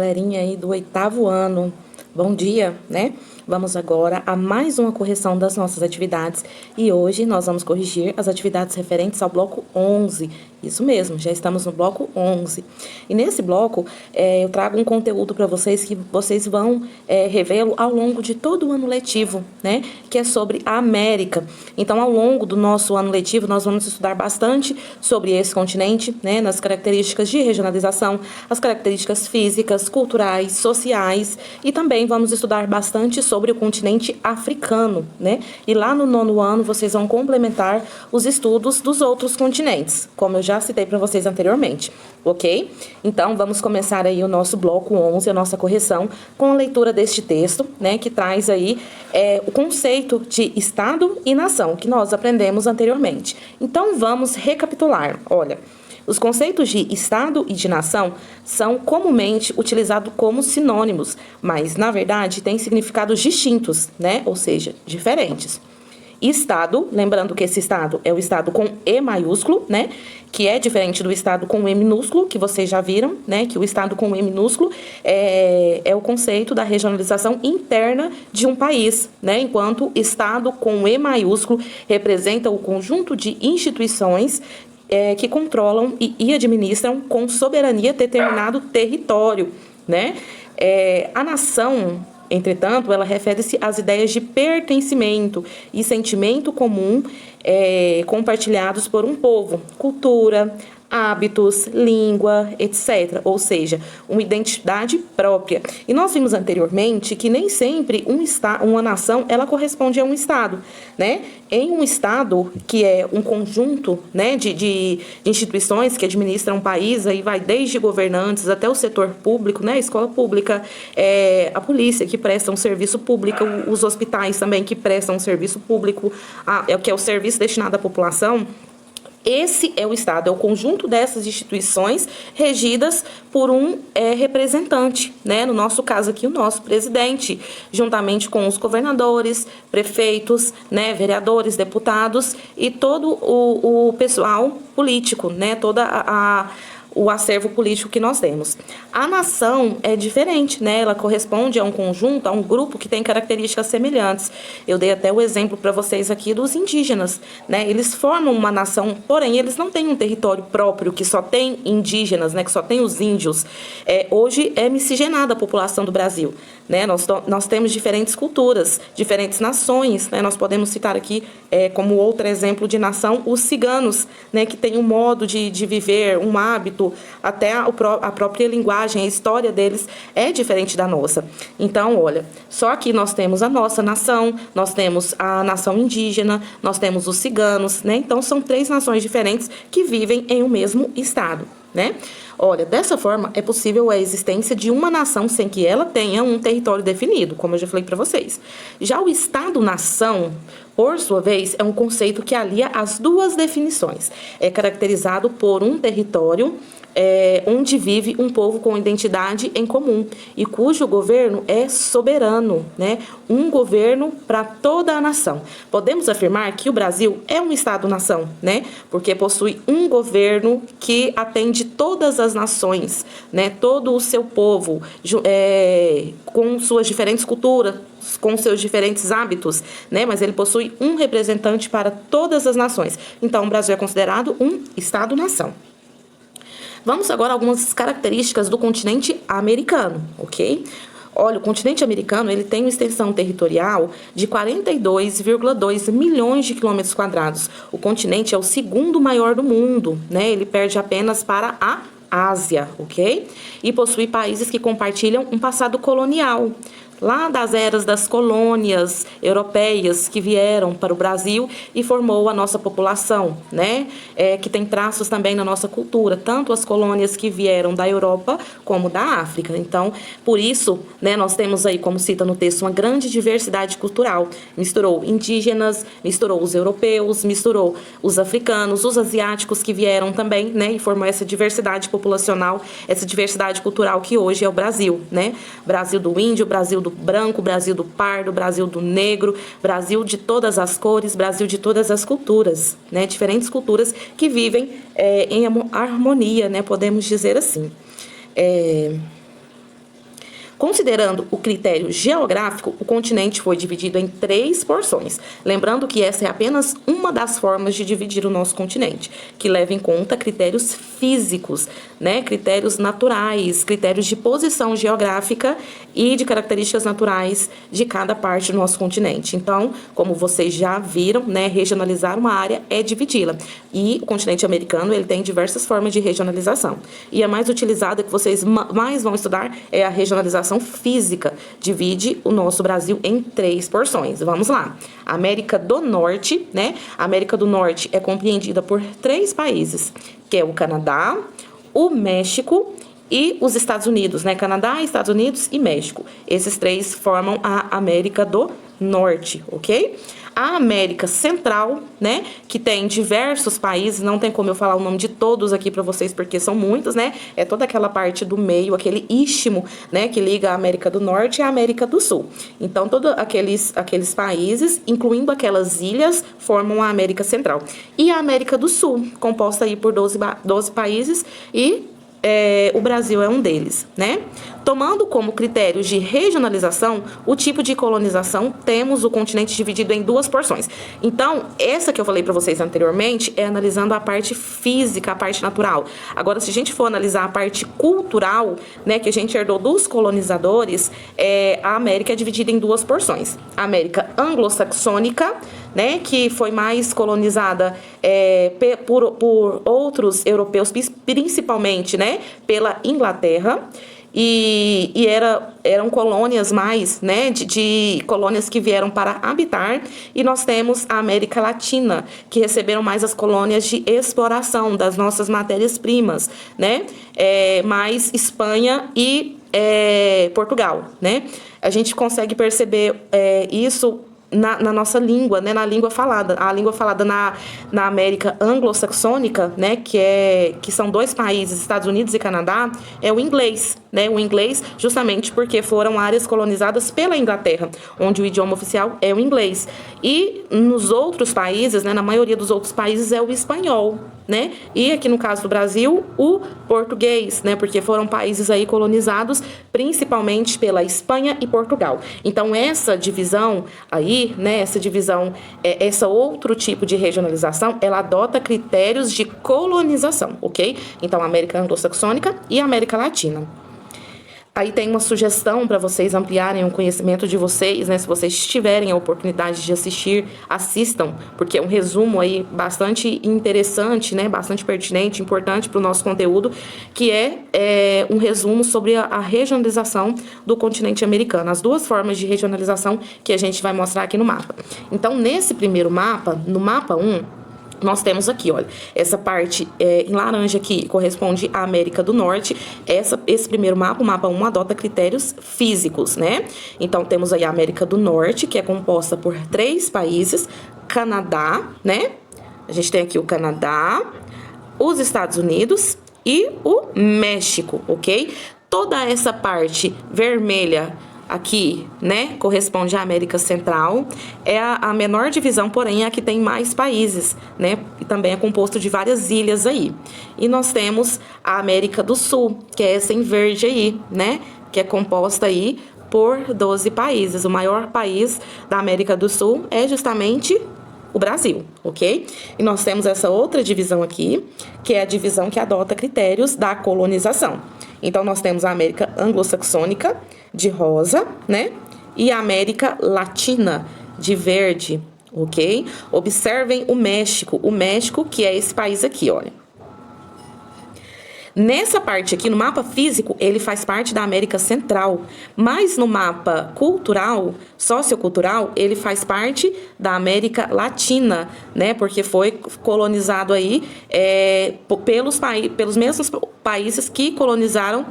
galerinha aí do 8º ano. Bom dia, né? Vamos agora a mais uma correção das nossas atividades e hoje nós vamos corrigir as atividades referentes ao bloco 11. Isso mesmo, já estamos no bloco 11. E nesse bloco eu trago um conteúdo para vocês que vocês vão revê-lo ao longo de todo o ano letivo, né? Que é sobre a América. Então, ao longo do nosso ano letivo, nós vamos estudar bastante sobre esse continente, né? Nas características de regionalização, as características físicas, culturais, sociais e também vamos estudar bastante sobre o continente africano, né? E lá no 9º ano vocês vão complementar os estudos dos outros continentes, como eu já citei para vocês anteriormente, ok? Então, vamos começar aí o nosso bloco 11, a nossa correção, com a leitura deste texto, né? Que traz aí o conceito de Estado e nação, que nós aprendemos anteriormente. Então, vamos recapitular. Olha, os conceitos de Estado e de nação são comumente utilizados como sinônimos, mas, na verdade, têm significados distintos, né? Ou seja, diferentes. Estado, lembrando que esse Estado é o Estado com E maiúsculo, né? Que é diferente do Estado com E minúsculo, que vocês já viram, né? Que o Estado com E minúsculo é o conceito da regionalização interna de um país, né? Enquanto Estado com E maiúsculo representa o conjunto de instituições que controlam e administram com soberania determinado território, né? A nação, entretanto, ela refere-se às ideias de pertencimento e sentimento comum compartilhados por um povo, cultura, hábitos, língua, etc. Ou seja, uma identidade própria. E nós vimos anteriormente que nem sempre uma nação ela corresponde a um Estado, né? Em um Estado, que é um conjunto, né, de instituições que administram um país, aí vai desde governantes até o setor público, né, a escola pública, a polícia que presta um serviço público, os hospitais também que prestam um serviço público, que é o serviço destinado à população. Esse é o Estado, é o conjunto dessas instituições regidas por um representante, né? No nosso caso aqui, o nosso presidente, juntamente com os governadores, prefeitos, né? Vereadores, deputados e todo o pessoal político, né? O acervo político que nós temos. A nação é diferente, né? Ela corresponde a um conjunto, a um grupo que tem características semelhantes. Eu dei até o exemplo para vocês aqui dos indígenas, né? Eles formam uma nação, porém, eles não têm um território próprio que só tem indígenas, né? Que só tem os índios. Hoje é miscigenada a população do Brasil, né? Nós temos diferentes culturas, diferentes nações, né? Nós podemos citar aqui, como outro exemplo de nação, os ciganos, né? Que tem um modo de viver, um hábito, até a própria linguagem, a história deles é diferente da nossa. Então, olha, só aqui nós temos a nossa nação, nós temos a nação indígena, nós temos os ciganos, né? Então, são 3 nações diferentes que vivem em um mesmo estado, né? Olha, dessa forma, é possível a existência de uma nação sem que ela tenha um território definido, como eu já falei para vocês. Já o Estado-nação, por sua vez, é um conceito que alia as 2 definições. É caracterizado por um território onde vive um povo com identidade em comum e cujo governo é soberano, né? Um governo para toda a nação. Podemos afirmar que o Brasil é um Estado-nação, né? Porque possui um governo que atende todas as nações, né? Todo o seu povo, com suas diferentes culturas, com seus diferentes hábitos, né? Mas ele possui um representante para todas as nações. Então, o Brasil é considerado um Estado-nação. Vamos agora a algumas características do continente americano, ok? Olha, o continente americano ele tem uma extensão territorial de 42,2 milhões de quilômetros quadrados. O continente é o 2º maior do mundo, né? Ele perde apenas para a Ásia, ok? E possui países que compartilham um passado colonial, lá das eras das colônias europeias que vieram para o Brasil e formou a nossa população, né? Que tem traços também na nossa cultura, tanto as colônias que vieram da Europa como da África. Então, por isso, né, nós temos aí, como cita no texto, uma grande diversidade cultural. Misturou indígenas, misturou os europeus, misturou os africanos, os asiáticos que vieram também, né? E formou essa diversidade populacional, essa diversidade cultural que hoje é o Brasil, né? Brasil do índio, Brasil do branco, Brasil do pardo, Brasil do negro, Brasil de todas as cores, Brasil de todas as culturas, né? Diferentes culturas que vivem em harmonia, né? Podemos dizer assim. Considerando o critério geográfico, o continente foi dividido em 3 porções. Lembrando que essa é apenas uma das formas de dividir o nosso continente, que leva em conta critérios físicos, né? Critérios naturais, critérios de posição geográfica e de características naturais de cada parte do nosso continente. Então, como vocês já viram, né, regionalizar uma área é dividi-la. E o continente americano, ele tem diversas formas de regionalização. E a mais utilizada, que vocês mais vão estudar, é a regionalização física. Divide o nosso Brasil em 3 porções. Vamos lá. América do Norte, né? A América do Norte é compreendida por 3 países, que é o Canadá, o México e os Estados Unidos, né? Canadá, Estados Unidos e México. Esses 3 formam a América do Norte, ok? A América Central, né, que tem diversos países, não tem como eu falar o nome de todos aqui para vocês, porque são muitos, né, é toda aquela parte do meio, aquele istmo, né, que liga a América do Norte e a América do Sul. Então, todos aqueles países, incluindo aquelas ilhas, formam a América Central. E a América do Sul, composta aí por 12 países e o Brasil é um deles, né? Tomando como critérios de regionalização o tipo de colonização, temos o continente dividido em 2 porções. Então, essa que eu falei para vocês anteriormente é analisando a parte física, a parte natural. Agora, se a gente for analisar a parte cultural, né, que a gente herdou dos colonizadores, a América é dividida em 2 porções. A América anglo-saxônica, né, que foi mais colonizada por outros europeus, principalmente, né, pela Inglaterra, e eram colônias mais, né, de colônias que vieram para habitar, e nós temos a América Latina, que receberam mais as colônias de exploração das nossas matérias-primas, né, mais Espanha e Portugal, né. A gente consegue perceber isso na nossa língua, né, na língua falada. A língua falada na América anglo-saxônica, né, que são 2 países, Estados Unidos e Canadá, é o inglês, né, o inglês justamente porque foram áreas colonizadas pela Inglaterra, onde o idioma oficial é o inglês. E nos outros países, né, na maioria dos outros países é o espanhol, né? E aqui no caso do Brasil, o português, né? Porque foram países aí colonizados principalmente pela Espanha e Portugal. Então essa divisão aí, né? Essa outro tipo de regionalização, ela adota critérios de colonização, ok? Então América anglo-saxônica e América Latina. Aí tem uma sugestão para vocês ampliarem o conhecimento de vocês, né? Se vocês tiverem a oportunidade de assistir, assistam, porque é um resumo aí bastante interessante, né? Bastante pertinente, importante para o nosso conteúdo, que é um resumo sobre a regionalização do continente americano, as 2 formas de regionalização que a gente vai mostrar aqui no mapa. Então, nesse primeiro mapa, no mapa 1, nós temos aqui, olha, essa parte em laranja aqui corresponde à América do Norte. Esse primeiro mapa, o mapa 1, adota critérios físicos, né? Então, temos aí a América do Norte, que é composta por 3 países, Canadá, né? A gente tem aqui o Canadá, os Estados Unidos e o México, ok? Toda essa parte vermelha aqui, né, corresponde à América Central, é a menor divisão, porém é a que tem mais países, né, e também é composto de várias ilhas aí. E nós temos a América do Sul, que é essa em verde aí, né, que é composta aí por 12 países. O maior país da América do Sul é justamente o Brasil, ok? E nós temos essa outra divisão aqui, que é a divisão que adota critérios da colonização. Então, nós temos a América anglo-saxônica, de rosa, né? E a América Latina, de verde, ok? Observem o México, que é esse país aqui, olha. Nessa parte aqui, no mapa físico, ele faz parte da América Central, mas no mapa cultural, sociocultural, ele faz parte da América Latina, né? Porque foi colonizado aí pelos mesmos países que colonizaram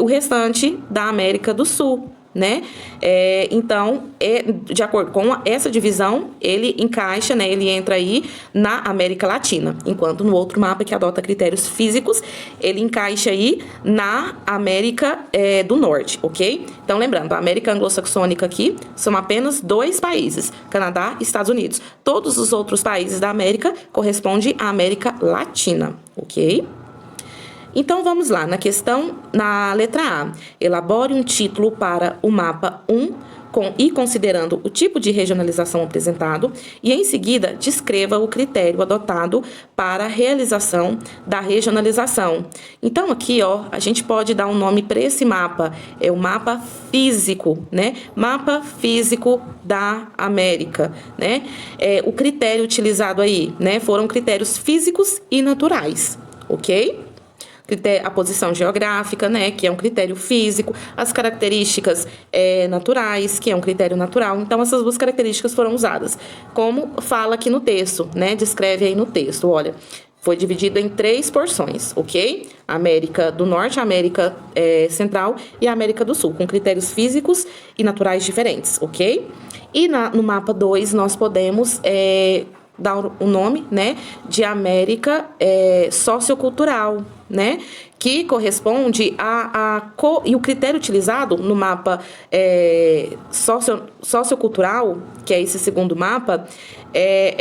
o restante da América do Sul, né? Então, de acordo com essa divisão, ele encaixa, né? Ele entra aí na América Latina, enquanto no outro mapa que adota critérios físicos, ele encaixa aí na América do Norte, ok? Então, lembrando, a América anglo-saxônica aqui são apenas 2 países, Canadá e Estados Unidos. Todos os outros países da América correspondem à América Latina, ok? Então, vamos lá, na letra A. Elabore um título para o mapa 1, considerando o tipo de regionalização apresentado, e em seguida descreva o critério adotado para a realização da regionalização. Então, aqui, ó, a gente pode dar um nome para esse mapa, é o mapa físico, né? Mapa físico da América, né? O critério utilizado aí, né, foram critérios físicos e naturais, ok? A posição geográfica, né, que é um critério físico, as características naturais, que é um critério natural. Então, essas duas características foram usadas. Como fala aqui no texto, né, descreve aí no texto, olha, foi dividido em 3 porções, ok? América do Norte, América Central e América do Sul, com critérios físicos e naturais diferentes, ok? E no mapa 2, nós podemos dar o nome, né, de América sociocultural, né, que corresponde e o critério utilizado no mapa sociocultural, que é esse segundo mapa,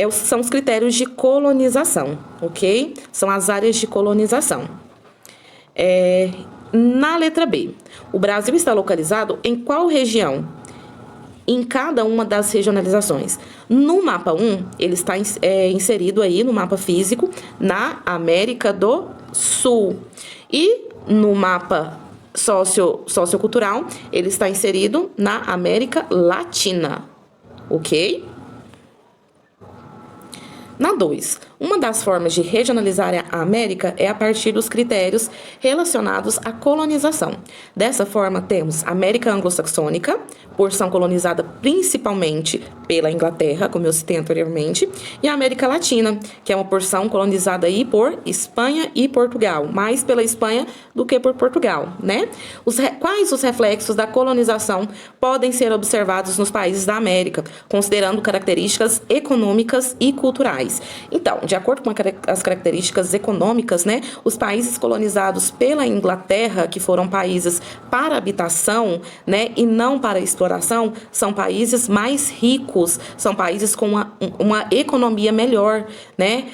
são os critérios de colonização, ok? São as áreas de colonização. Na letra B, o Brasil está localizado em qual região? Em cada uma das regionalizações. No mapa 1, ele está inserido aí no mapa físico na América do Sul. E no mapa sociocultural, ele está inserido na América Latina, ok? Na 2, uma das formas de regionalizar a América é a partir dos critérios relacionados à colonização. Dessa forma, temos a América anglo-saxônica, porção colonizada principalmente pela Inglaterra, como eu citei anteriormente, e a América Latina, que é uma porção colonizada aí por Espanha e Portugal, mais pela Espanha do que por Portugal, né? Quais os reflexos da colonização podem ser observados nos países da América, considerando características econômicas e culturais? Então, de acordo com as características econômicas, né, os países colonizados pela Inglaterra, que foram países para habitação, né, e não para exploração, são países mais ricos, são países com uma economia melhor, né,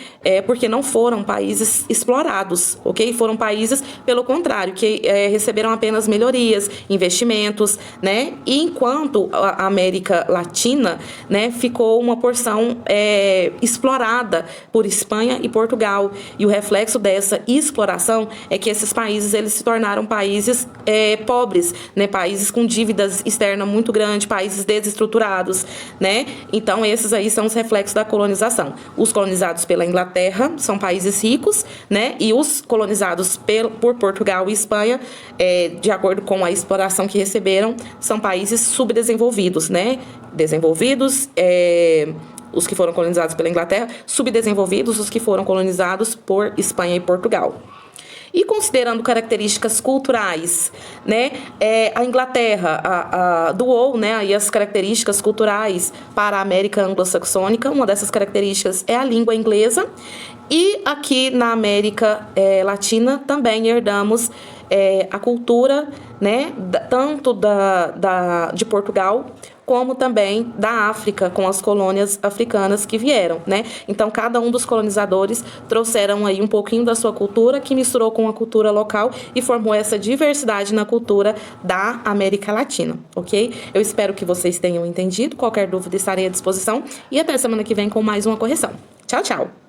porque não foram países explorados, ok? Foram países, pelo contrário, que receberam apenas melhorias, investimentos, né, e enquanto a América Latina, né, ficou uma porção explorada por Espanha e Portugal. E o reflexo dessa exploração é que esses países eles se tornaram países pobres, né? Países com dívidas externas muito grandes, países desestruturados, né? Então, esses aí são os reflexos da colonização. Os colonizados pela Inglaterra são países ricos, né? E os colonizados por Portugal e Espanha, de acordo com a exploração que receberam, são países subdesenvolvidos, né? Desenvolvidos, os que foram colonizados pela Inglaterra, subdesenvolvidos, os que foram colonizados por Espanha e Portugal. E considerando características culturais, né, a Inglaterra doou, né, aí as características culturais para a América anglo-saxônica. Uma dessas características é a língua inglesa. E aqui na América Latina também herdamos a cultura, né, tanto de Portugal como também da África, com as colônias africanas que vieram, né? Então, cada um dos colonizadores trouxeram aí um pouquinho da sua cultura, que misturou com a cultura local e formou essa diversidade na cultura da América Latina, ok? Eu espero que vocês tenham entendido. Qualquer dúvida estarei à disposição e até semana que vem com mais uma correção. Tchau, tchau!